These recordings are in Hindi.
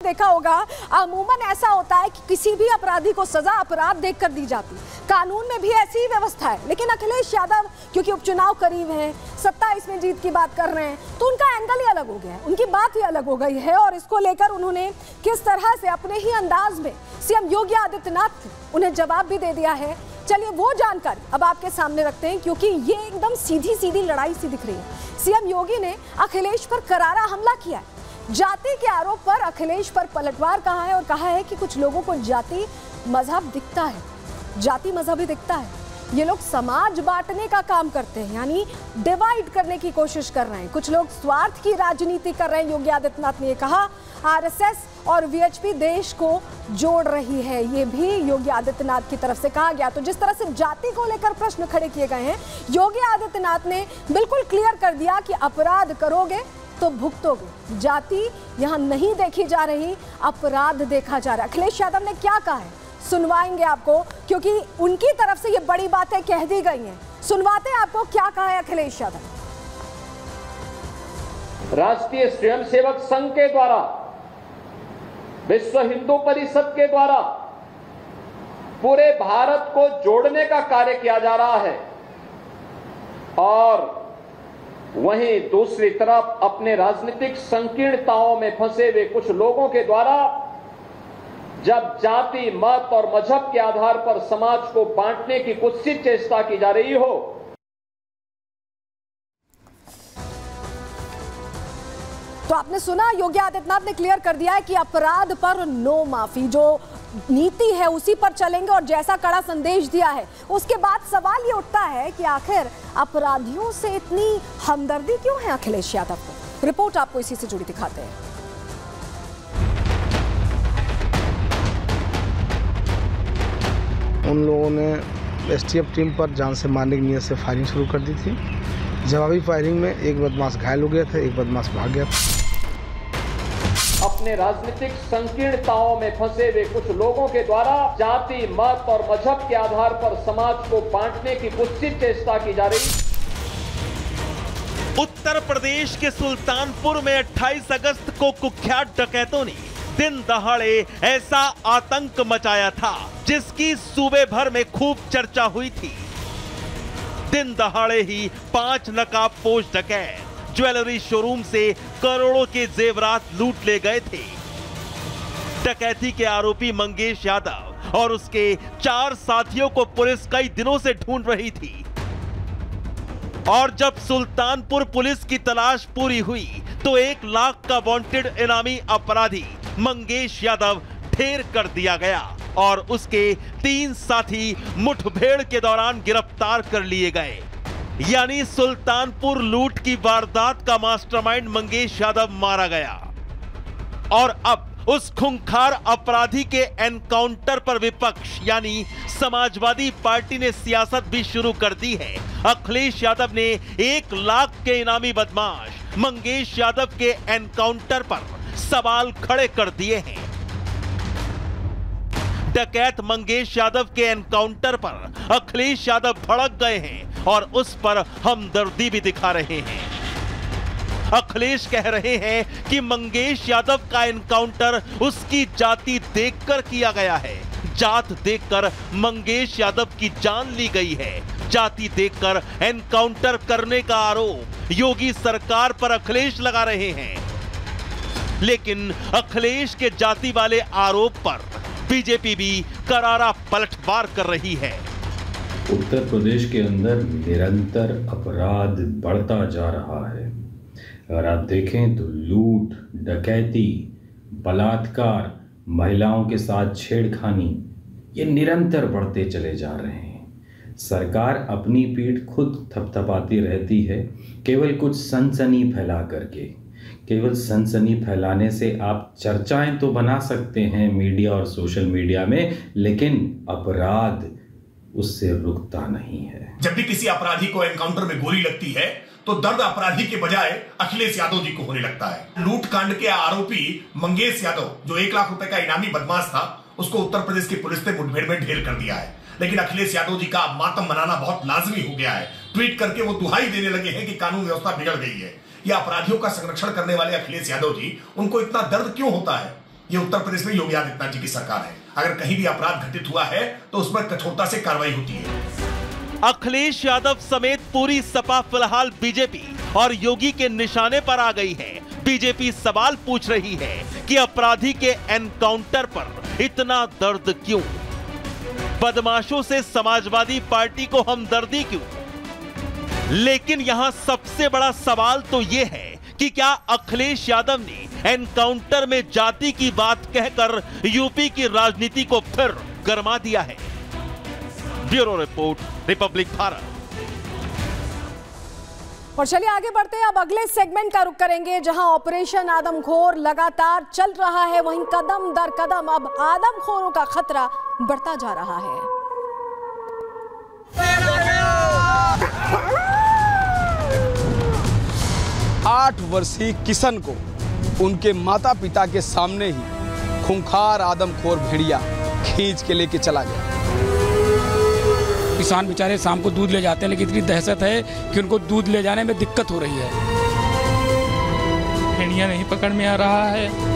देखा होगा अमूमन ऐसा होता है कि किसी भी अपराधी को सजा अपराध देखकर दी जाती, कानून में भी ऐसी ही व्यवस्था है। लेकिन अखिलेश यादव क्योंकि उपचुनाव करीब है, 27 में जीत की बात कर रहे हैं, तो उनका एंगल ही अलग हो गया है, उनकी बात ही अलग हो गई है। और इसको लेकर उन्होंने किस तरह से अपने ही अंदाज में सीएम योगी आदित्यनाथ उन्हें जवाब भी दे दिया है। चलिए वो जानकारी अब आपके सामने रखते हैं, क्योंकि ये एकदम सीधी सीधी लड़ाई सी दिख रही है। सीएम योगी ने अखिलेश पर करारा हमला किया है। जाति के आरोप पर अखिलेश पर पलटवार कहा है और कहा है कि कुछ लोगों को जाति मजहब दिखता है, जाति मजहब ही दिखता है। ये लोग समाज बांटने का काम करते हैं, यानी डिवाइड करने की कोशिश कर रहे हैं। कुछ लोग स्वार्थ की राजनीति कर रहे हैं। योगी आदित्यनाथ ने ये कहा। आरएसएस और वीएचपी देश को जोड़ रही है, ये भी योगी आदित्यनाथ की तरफ से कहा गया। तो जिस तरह से जाति को लेकर प्रश्न खड़े किए गए हैं, योगी आदित्यनाथ ने बिल्कुल क्लियर कर दिया कि अपराध करोगे तो भुगतोगे। जाति यहां नहीं देखी जा रही, अपराध देखा जा रहा है। अखिलेश यादव ने क्या कहा है सुनवाएंगे आपको, क्योंकि उनकी तरफ से ये बड़ी बातें कह दी गई हैं। सुनवाते हैं आपको क्या कहा है अखिलेश यादव। राष्ट्रीय स्वयंसेवक संघ के द्वारा, विश्व हिंदू परिषद के द्वारा पूरे भारत को जोड़ने का कार्य किया जा रहा है, और वहीं दूसरी तरफ अपने राजनीतिक संकीर्णताओं में फंसे हुए कुछ लोगों के द्वारा जब जाति, मत और मजहब के आधार पर समाज को बांटने की कुत्सित चेष्टा की जा रही हो। तो आपने सुना, योगी आदित्यनाथ ने क्लियर कर दिया है कि अपराध पर नो माफी, जो नीति है उसी पर चलेंगे और जैसा कड़ा संदेश दिया है। उसके बाद सवाल ये उठता है कि आखिर अपराधियों से इतनी हमदर्दी क्यों है अखिलेश यादव को। रिपोर्ट आपको इसी से जुड़ी दिखाते हैं। उन लोगों ने एसटीएफ टीम पर जान से मारने की नीयत से फायरिंग शुरू कर दी थी। जवाबी फायरिंग में एक बदमाश घायल हो गया था, एक बदमाश भाग गया था। अपने राजनीतिक संकीर्णताओं में फंसे हुए कुछ लोगों के द्वारा जाति, मत और मजहब के आधार पर समाज को बांटने की कुत्सित चेष्टा की जा रही। उत्तर प्रदेश के सुल्तानपुर में 28 अगस्त को कुख्यात डकैतों ने दिन दहाड़े ऐसा आतंक मचाया था जिसकी सूबे भर में खूब चर्चा हुई थी। दिन दहाड़े ही 5 नकाबपोश डकैत ज्वेलरी शोरूम से करोड़ों के जेवरात लूट ले गए थे। डकैती के आरोपी मंगेश यादव और उसके 4 साथियों को पुलिस कई दिनों से ढूंढ रही थी, और जब सुल्तानपुर पुलिस की तलाश पूरी हुई तो 1 लाख का वांटेड इनामी अपराधी मंगेश यादव ढेर कर दिया गया और उसके 3 साथी मुठभेड़ के दौरान गिरफ्तार कर लिए गए। यानी सुल्तानपुर लूट की वारदात का मास्टरमाइंड मंगेश यादव मारा गया, और अब उस खूंखार अपराधी के एनकाउंटर पर विपक्ष यानी समाजवादी पार्टी ने सियासत भी शुरू कर दी है। अखिलेश यादव ने 1 लाख के इनामी बदमाश मंगेश यादव के एनकाउंटर पर सवाल खड़े कर दिए हैं। डकैत मंगेश यादव के एनकाउंटर पर अखिलेश यादव भड़क गए हैं और उस पर हमदर्दी भी दिखा रहे हैं। अखिलेश कह रहे हैं कि मंगेश यादव का एनकाउंटर उसकी जाति देखकर किया गया है। जात देखकर मंगेश यादव की जान ली गई है। जाति देखकर एनकाउंटर करने का आरोप योगी सरकार पर अखिलेश लगा रहे हैं। लेकिन अखिलेश के जाति वाले आरोप पर बीजेपी भी करारा पलटवार कर रही है। उत्तर प्रदेश के अंदर निरंतर अपराध बढ़ता जा रहा है। अगर आप देखें तो लूट, डकैती, बलात्कार, महिलाओं के साथ छेड़खानी, ये निरंतर बढ़ते चले जा रहे हैं। सरकार अपनी पीठ खुद थपथपाती रहती है, केवल कुछ सनसनी फैला करके। केवल सनसनी फैलाने से आप चर्चाएं तो बना सकते हैं मीडिया और सोशल मीडिया में, लेकिन अपराध उससे रुकता नहीं है। जब भी किसी अपराधी को एनकाउंटर में गोली लगती है तो दर्द अपराधी के बजाय अखिलेश यादव जी को होने लगता है। लूट कांड के आरोपी मंगेश यादव, जो 1 लाख रुपए का इनामी बदमाश था, उसको उत्तर प्रदेश की पुलिस ने मुठभेड़ में ढेर कर दिया है। लेकिन अखिलेश यादव जी का मातम मनाना बहुत लाजमी हो गया है। ट्वीट करके वो दुहाई देने लगे हैं कि कानून व्यवस्था बिगड़ गई है। ये अपराधियों का संरक्षण करने वाले अखिलेश यादव जी, उनको इतना दर्द क्यों होता है? ये उत्तर प्रदेश में योगी आदित्यनाथ जी की सरकार है। अगर कहीं भी अपराध घटित हुआ है तो उस पर कठोरता से कार्रवाई होती है। अखिलेश यादव समेत पूरी सपा फिलहाल बीजेपी और योगी के निशाने पर आ गई है। बीजेपी सवाल पूछ रही है कि अपराधी के एनकाउंटर पर इतना दर्द क्यों? बदमाशों से समाजवादी पार्टी को हमदर्दी क्यों? लेकिन यहां सबसे बड़ा सवाल तो यह है कि क्या अखिलेश यादव ने एनकाउंटर में जाति की बात कहकर यूपी की राजनीति को फिर गरमा दिया है? Bureau report, Republic Bharat. और चलिए आगे बढ़ते हैं। अब अगले सेगमेंट का रुख करेंगे जहां ऑपरेशन आदमखोर लगातार चल रहा है, वहीं कदम दर कदम अब आदमखोरों का खतरा बढ़ता जा रहा है। 8 वर्षीय किशन को उनके माता पिता के सामने ही खूंखार आदमखोर भेड़िया खींच के लेके चला गया। किसान बेचारे शाम को दूध ले जाते हैं, लेकिन इतनी दहशत है कि उनको दूध ले जाने में दिक्कत हो रही है। भेड़िया नहीं पकड़ में आ रहा है।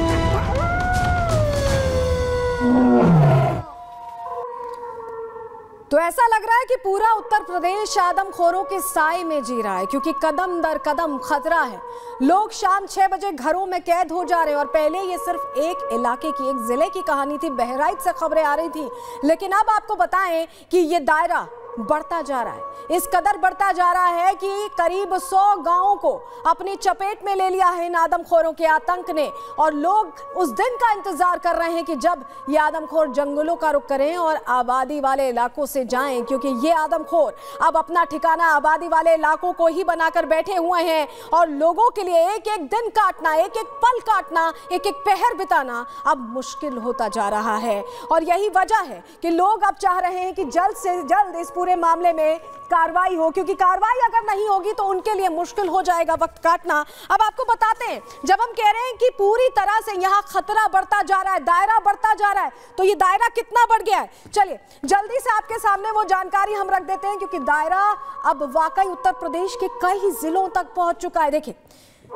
तो ऐसा लग रहा है कि पूरा उत्तर प्रदेश आदमखोरों के साए में जी रहा है, क्योंकि कदम दर कदम खतरा है। लोग शाम 6 बजे घरों में कैद हो जा रहे हैं। और पहले ये सिर्फ एक इलाके की, एक जिले की कहानी थी, बहराइच से खबरें आ रही थी, लेकिन अब आपको बताएं कि ये दायरा बढ़ता जा रहा है। इस कदर बढ़ता जा रहा है कि करीब 100 गांवों को अपनी चपेट में ले लिया है इन आदमखोरों के आतंक ने। और लोग उस दिन का इंतजार कर रहे हैं कि जब ये आदमखोर जंगलों का रुख करें और आबादी वाले इलाकों से जाएं, क्योंकि ये आदमखोर अब अपना ठिकाना आबादी वाले इलाकों को ही बनाकर बैठे हुए हैं। और लोगों के लिए एक एक दिन काटना, एक एक पल काटना, एक एक पहर बिताना अब मुश्किल होता जा रहा है। और यही वजह है कि लोग अब चाह रहे हैं कि जल्द से जल्द इस पूरे मामले में कार्रवाई हो, क्योंकि कार्रवाई अगर नहीं होगी तो उनके लिए मुश्किल हो जाएगा वक्त काटना। अब आपको बताते हैं, जब हम कह रहे हैं कि पूरी तरह से यहां खतरा बढ़ता जा रहा है, दायरा बढ़ता जा रहा है, तो ये दायरा कितना बढ़ गया है? चलिए जल्दी से आपके सामने वो जानकारी हम रख देते हैं, क्योंकि दायरा अब वाकई उत्तर प्रदेश के कई जिलों तक पहुंच चुका है। देखिए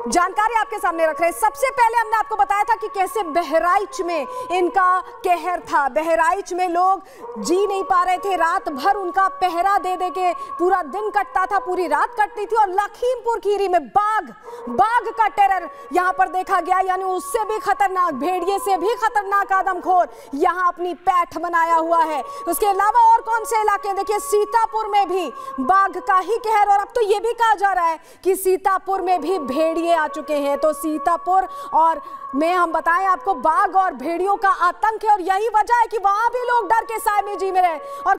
जानकारी आपके सामने रख रहे हैं। सबसे पहले हमने आपको बताया था कि कैसे बहराइच में इनका कहर था। बहराइच में लोग जी नहीं पा रहे थे, रात भर उनका पहरा दे दे के पूरा दिन कटता था, पूरी रात कटती थी। और लखीमपुर खीरी में बाघ का टेरर यहां पर देखा गया, यानी उससे भी खतरनाक, भेड़िए से भी खतरनाक आदमखोर यहां अपनी पैठ बनाया हुआ है। उसके अलावा और कौन से इलाके, देखिए सीतापुर में भी बाघ का ही कहर। और अब तो यह भी कहा जा रहा है कि सीतापुर में भी भेड़िए आ चुके हैं। तो सीतापुर और में हम बताएं आपको, बाघ और भेड़ियों का आतंक है। और यही वजह है कि वहां भी लोग डर के साए में जी में रहे। और